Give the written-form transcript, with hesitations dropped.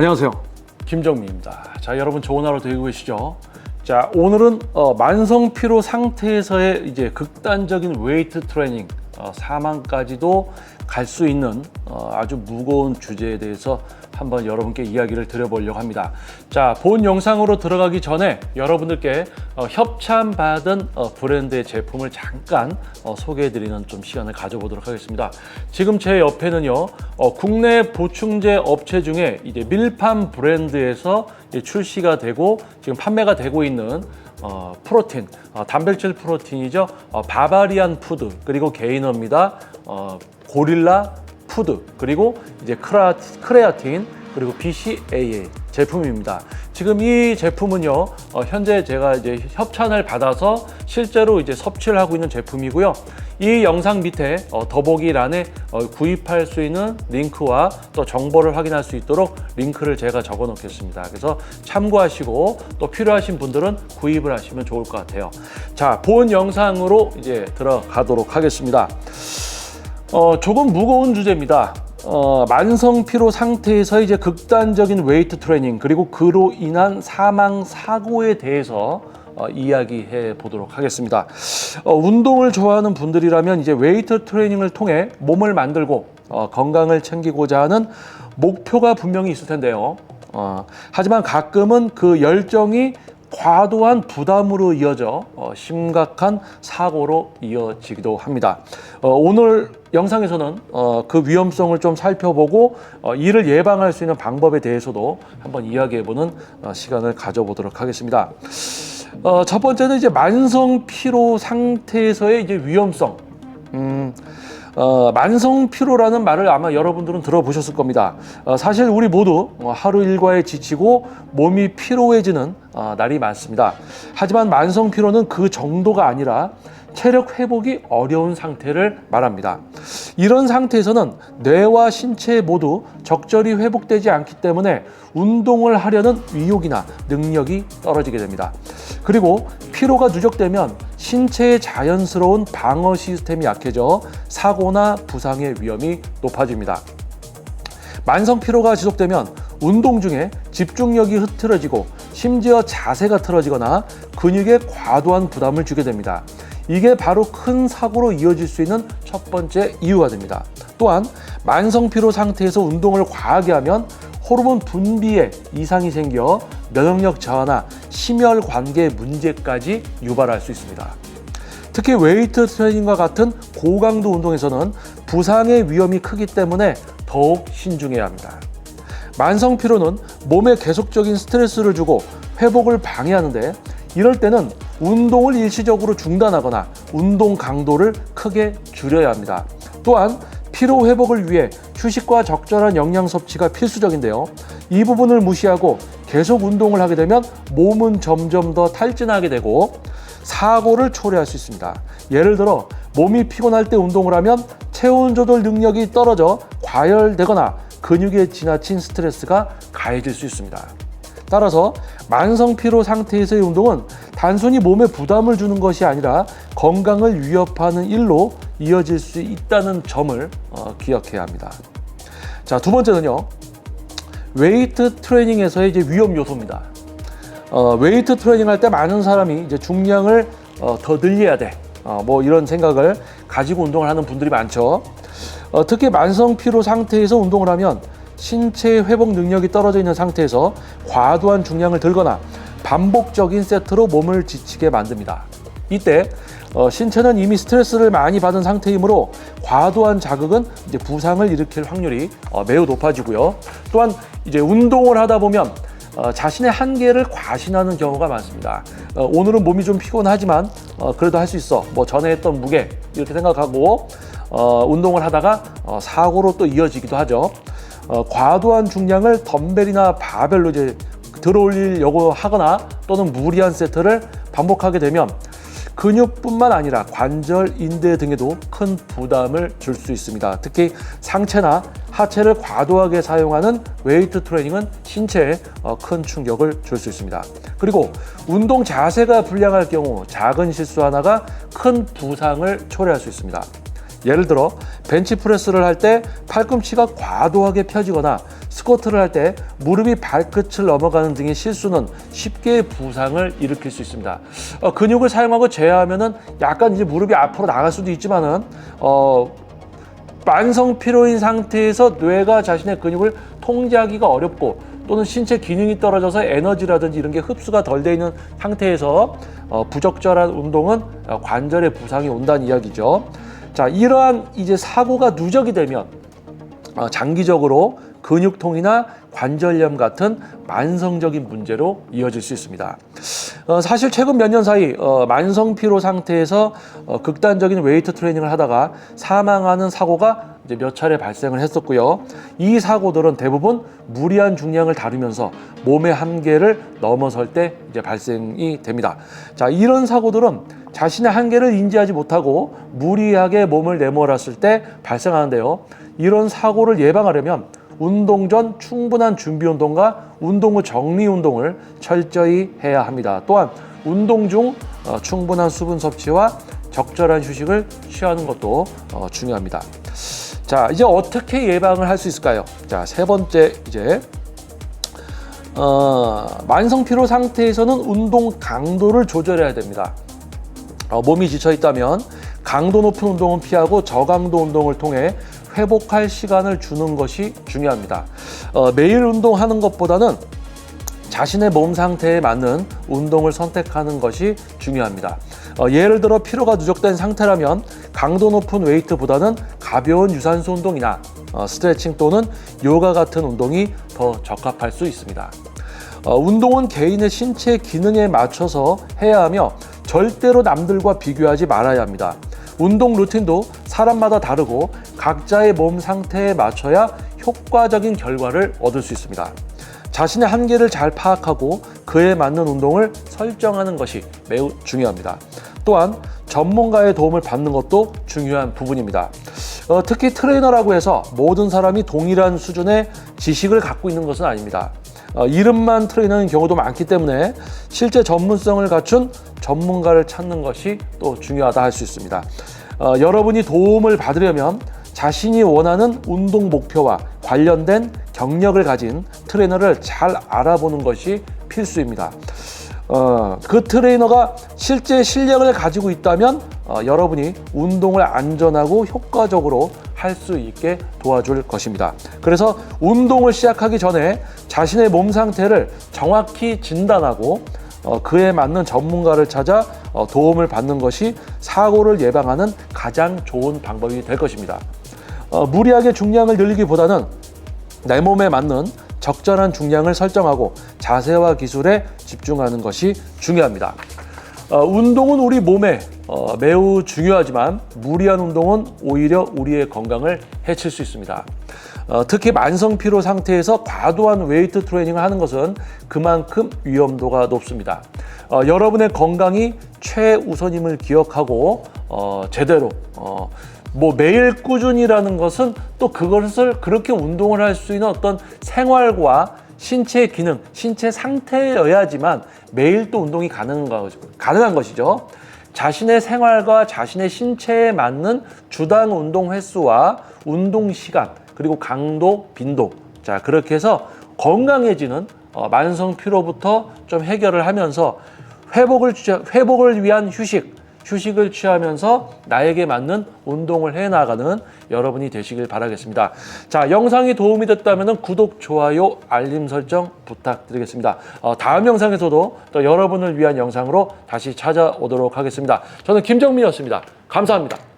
안녕하세요, 김정민입니다. 자, 여러분 좋은 하루 되고 계시죠? 자, 오늘은 만성 피로 상태에서의 이제 극단적인 웨이트 트레이닝, 사망까지도 갈 수 있는 아주 무거운 주제에 대해서 한번 여러분께 이야기를 드려보려고 합니다. 자, 본 영상으로 들어가기 전에 여러분들께 협찬받은 브랜드의 제품을 잠깐 소개해드리는 좀 시간을 가져보도록 하겠습니다. 지금 제 옆에는요, 국내 보충제 업체 중에 이제 밀팜 브랜드에서 출시가 되고 지금 판매가 되고 있는 프로틴, 단백질 프로틴이죠. 바바리안 푸드, 그리고 게이너입니다. 고릴라 푸드, 그리고 이제 크레아틴, 그리고 BCAA 제품입니다. 지금 이 제품은요, 현재 제가 이제 협찬을 받아서 실제로 이제 섭취를 하고 있는 제품이고요. 이 영상 밑에 더보기란에 구입할 수 있는 링크와 또 정보를 확인할 수 있도록 링크를 제가 적어 놓겠습니다. 그래서 참고하시고 또 필요하신 분들은 구입을 하시면 좋을 것 같아요. 자, 본 영상으로 이제 들어가도록 하겠습니다. 조금 무거운 주제입니다. 만성 피로 상태에서 이제 극단적인 웨이트 트레이닝, 그리고 그로 인한 사망 사고에 대해서 이야기해 보도록 하겠습니다. 운동을 좋아하는 분들이라면 이제 웨이트 트레이닝을 통해 몸을 만들고 건강을 챙기고자 하는 목표가 분명히 있을 텐데요. 하지만 가끔은 그 열정이 과도한 부담으로 이어져 심각한 사고로 이어지기도 합니다. 오늘 영상에서는 그 위험성을 좀 살펴보고 이를 예방할 수 있는 방법에 대해서도 한번 이야기해보는 시간을 가져보도록 하겠습니다. 첫 번째는 이제 만성 피로 상태에서의 이제 위험성. 만성 피로라는 말을 아마 여러분들은 들어보셨을 겁니다. 사실 우리 모두 하루 일과에 지치고 몸이 피로해지는 날이 많습니다. 하지만 만성 피로는 그 정도가 아니라 체력 회복이 어려운 상태를 말합니다. 이런 상태에서는 뇌와 신체 모두 적절히 회복되지 않기 때문에 운동을 하려는 의욕이나 능력이 떨어지게 됩니다. 그리고 피로가 누적되면 신체의 자연스러운 방어 시스템이 약해져 사고나 부상의 위험이 높아집니다. 만성 피로가 지속되면 운동 중에 집중력이 흐트러지고 심지어 자세가 틀어지거나 근육에 과도한 부담을 주게 됩니다. 이게 바로 큰 사고로 이어질 수 있는 첫 번째 이유가 됩니다. 또한 만성 피로 상태에서 운동을 과하게 하면 호르몬 분비에 이상이 생겨 면역력 저하나 심혈관계 문제까지 유발할 수 있습니다. 특히 웨이트 트레이닝과 같은 고강도 운동에서는 부상의 위험이 크기 때문에 더욱 신중해야 합니다. 만성 피로는 몸에 계속적인 스트레스를 주고 회복을 방해하는데, 이럴 때는 운동을 일시적으로 중단하거나 운동 강도를 크게 줄여야 합니다. 또한 피로 회복을 위해 휴식과 적절한 영양 섭취가 필수적인데요. 이 부분을 무시하고 계속 운동을 하게 되면 몸은 점점 더 탈진하게 되고 사고를 초래할 수 있습니다. 예를 들어 몸이 피곤할 때 운동을 하면 체온 조절 능력이 떨어져 과열되거나 근육에 지나친 스트레스가 가해질 수 있습니다. 따라서 만성 피로 상태에서의 운동은 단순히 몸에 부담을 주는 것이 아니라 건강을 위협하는 일로 이어질 수 있다는 점을 기억해야 합니다. 자, 두 번째는요, 웨이트 트레이닝에서의 이제 위험 요소입니다. 웨이트 트레이닝 할 때 많은 사람이 이제 중량을 더 늘려야 돼, 뭐 이런 생각을 가지고 운동을 하는 분들이 많죠. 특히 만성 피로 상태에서 운동을 하면 신체 회복 능력이 떨어져 있는 상태에서 과도한 중량을 들거나 반복적인 세트로 몸을 지치게 만듭니다. 이때 신체는 이미 스트레스를 많이 받은 상태이므로 과도한 자극은 이제 부상을 일으킬 확률이 매우 높아지고요. 또한 이제 운동을 하다 보면 자신의 한계를 과신하는 경우가 많습니다. 오늘은 몸이 좀 피곤하지만 그래도 할 수 있어, 뭐 전에 했던 무게 이렇게 생각하고 운동을 하다가 사고로 또 이어지기도 하죠. 과도한 중량을 덤벨이나 바벨로 이제 들어올리려고 하거나 또는 무리한 세트를 반복하게 되면 근육뿐만 아니라 관절, 인대 등에도 큰 부담을 줄 수 있습니다. 특히 상체나 하체를 과도하게 사용하는 웨이트 트레이닝은 신체에 큰 충격을 줄 수 있습니다. 그리고 운동 자세가 불량할 경우 작은 실수 하나가 큰 부상을 초래할 수 있습니다. 예를 들어 벤치프레스를 할 때 팔꿈치가 과도하게 펴지거나 스쿼트를 할 때 무릎이 발끝을 넘어가는 등의 실수는 쉽게 부상을 일으킬 수 있습니다. 근육을 사용하고 제어하면은 약간 이제 무릎이 앞으로 나갈 수도 있지만은 만성 피로인 상태에서 뇌가 자신의 근육을 통제하기가 어렵고 또는 신체 기능이 떨어져서 에너지라든지 이런 게 흡수가 덜 돼 있는 상태에서 부적절한 운동은 관절에 부상이 온다는 이야기죠. 자, 이러한 이제 사고가 누적이 되면 장기적으로 근육통이나 관절염 같은 만성적인 문제로 이어질 수 있습니다. 사실 최근 몇 년 사이 만성 피로 상태에서 극단적인 웨이트 트레이닝을 하다가 사망하는 사고가 이제 몇 차례 발생을 했었고요. 이 사고들은 대부분 무리한 중량을 다루면서 몸의 한계를 넘어설 때 이제 발생이 됩니다. 자, 이런 사고들은 자신의 한계를 인지하지 못하고 무리하게 몸을 내몰았을 때 발생하는데요. 이런 사고를 예방하려면 운동 전 충분한 준비 운동과 운동 후 정리 운동을 철저히 해야 합니다. 또한 운동 중 충분한 수분 섭취와 적절한 휴식을 취하는 것도 중요합니다. 자, 이제 어떻게 예방을 할 수 있을까요? 자, 세 번째 이제 만성 피로 상태에서는 운동 강도를 조절해야 됩니다. 몸이 지쳐 있다면 강도 높은 운동은 피하고 저강도 운동을 통해 회복할 시간을 주는 것이 중요합니다. 매일 운동하는 것보다는 자신의 몸 상태에 맞는 운동을 선택하는 것이 중요합니다. 예를 들어 피로가 누적된 상태라면 강도 높은 웨이트보다는 가벼운 유산소 운동이나 스트레칭 또는 요가 같은 운동이 더 적합할 수 있습니다. 운동은 개인의 신체 기능에 맞춰서 해야 하며 절대로 남들과 비교하지 말아야 합니다. 운동 루틴도 사람마다 다르고 각자의 몸 상태에 맞춰야 효과적인 결과를 얻을 수 있습니다. 자신의 한계를 잘 파악하고 그에 맞는 운동을 설정하는 것이 매우 중요합니다. 또한 전문가의 도움을 받는 것도 중요한 부분입니다. 특히 트레이너라고 해서 모든 사람이 동일한 수준의 지식을 갖고 있는 것은 아닙니다. 이름만 트레이너인 경우도 많기 때문에 실제 전문성을 갖춘 전문가를 찾는 것이 또 중요하다 할 수 있습니다. 여러분이 도움을 받으려면 자신이 원하는 운동 목표와 관련된 경력을 가진 트레이너를 잘 알아보는 것이 필수입니다. 그 트레이너가 실제 실력을 가지고 있다면 여러분이 운동을 안전하고 효과적으로 할 수 있게 도와줄 것입니다. 그래서 운동을 시작하기 전에 자신의 몸 상태를 정확히 진단하고 그에 맞는 전문가를 찾아 도움을 받는 것이 사고를 예방하는 가장 좋은 방법이 될 것입니다. 무리하게 중량을 늘리기보다는 내 몸에 맞는 적절한 중량을 설정하고 자세와 기술에 집중하는 것이 중요합니다. 운동은 우리 몸에 매우 중요하지만 무리한 운동은 오히려 우리의 건강을 해칠 수 있습니다. 특히 만성 피로 상태에서 과도한 웨이트 트레이닝을 하는 것은 그만큼 위험도가 높습니다. 여러분의 건강이 최우선임을 기억하고 제대로 매일 꾸준히라는 것은 또 그것을 그렇게 운동을 할 수 있는 어떤 생활과 신체 기능, 신체 상태여야지만 매일 또 운동이 가능한 것이죠. 자신의 생활과 자신의 신체에 맞는 주당 운동 횟수와 운동 시간, 그리고 강도, 빈도. 자, 그렇게 해서 건강해지는 만성 피로부터 좀 해결을 하면서 회복을 위한 휴식을 취하면서 나에게 맞는 운동을 해나가는 여러분이 되시길 바라겠습니다. 자, 영상이 도움이 됐다면 구독, 좋아요, 알림 설정 부탁드리겠습니다. 다음 영상에서도 또 여러분을 위한 영상으로 다시 찾아오도록 하겠습니다. 저는 김정민이었습니다. 감사합니다.